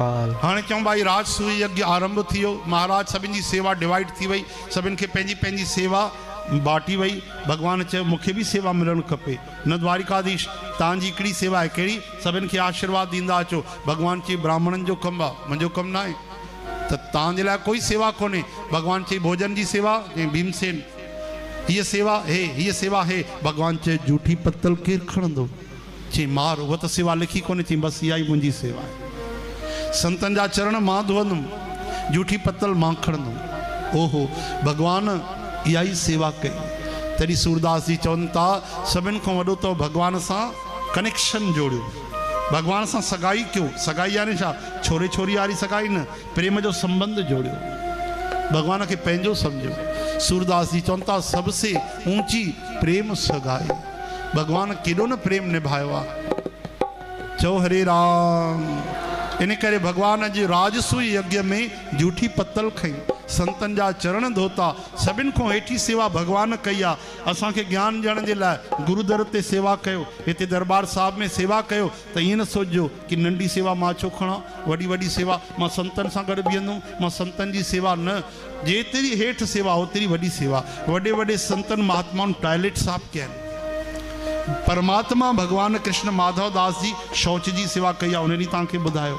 कृपाल। हाँ चऊं भाई राजसूय यज्ञ आरंभ थियो, महाराज सभिनि जी सेवा डिवाइड थी वई, सभिनि खे पंहिंजी पंहिंजी सेवा बाटी वई। भगवान चयो मूंखे भी सेवा मिलणु खपे, न द्वारिकाधीश तव्हांजी हिकिड़ी सेवा आहे कहिड़ी, सभिनि खे आशीर्वाद ॾींदा अचो। भगवान चई ब्राह्मणनि जो कमु आहे, मुंहिंजो कमु न आहे, त तव्हांजे लाइ कोई सेवा कोन्हे। भगवान चई भोजन जी सेवा, चई भीमसेन हीअ सेवा हे, हीअ सेवा हे। भगवान चए जूठी पत्तल केरु खणंदो, चई मार, उहा त सेवा लिखी कोन्हे, चई बसि इहा ई मुंहिंजी सेवा आहे। संतनि जा चरण मां धोअंदुमि, जूठी पत्तल मां खणंदुमि। ओहो भगवान इहा ई सेवा कई। तॾहिं सूरदास जी चवनि था सभिनि खां वॾो त भगवान सां कनेक्शन जोड़ियो, भगवान सां सगाई कयो। सगाई यानी छा, छोरे छोरी वारी सगाई न, प्रेम जो संबंध जोड़ियो, भगवान खे पंहिंजो सम्झो। सूरदास जी चवनि था सबसे ऊंची प्रेम सगाई, भगवान केॾो न प्रेम निभायो आहे। चओ हरे राम। इन करे भगवान जे राजसूय यज्ञ में जूठी पत्तल खई, संतन जा चरण धोता, सभिनि खां हेठी सेवा भगवान कई आहे। असांखे ज्ञान ॾियण जे लाइ गुरुदर ते सेवा कयो, हिते दरबार साहिब में सेवा कयो, त ईअं न सोचिजो कि नंढी सेवा मां छो खणा, वॾी वॾी सेवा मां संतनि सां गॾु बीहंदुमि, मां संतनि जी सेवा न। जेतिरी हेठि सेवा ओतिरी वॾी सेवा। वॾे वॾे संतनि महात्माउनि टॉयलेट साफ़ कया आहिनि। परमात्मा भगवान कृष्ण माधव दास जी शौच जी सेवा कई आहे, उन ॾींहुं तव्हांखे ॿुधायो।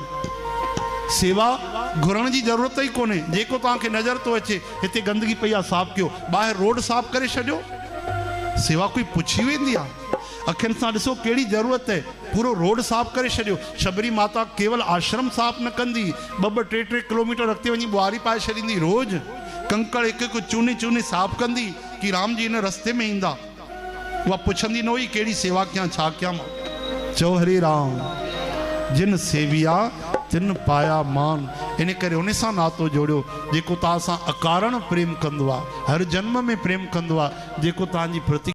सेवा घुरण जी ज़रूरत ई कोन्हे, जेको तव्हांखे नज़र थो अचे हिते गंदगी पई आहे साफ़ कयो, ॿाहिरि रोड साफ़ करे छॾियो, सेवा कोई पुछी वेंदी आहे? अखियुनि सां ॾिसो कहिड़ी ज़रूरत आहे, पूरो रोड साफ़ करे छॾियो। शबरी माता केवल आश्रम साफ़ न कंदी, ॿ 3 किलोमीटर अॻिते वञी ॿुहारी पाए छॾींदी, रोज़ कंकड़ हिकु हिकु चूने चूने साफ़ कंदी कि राम जी हिन रस्ते में ईंदा। उहा पुछंदी न हुई कहिड़ी सेवा कयां, छा कयां मां। चओ हरे राम। जिन सेविया तिन पाया मान। इन करे उन सां नातो जोड़ियो जेको तव्हां सां अकारण प्रेम कंदो आहे, हर जन्म में प्रेम कंदो आहे, जेको तव्हांजी प्रति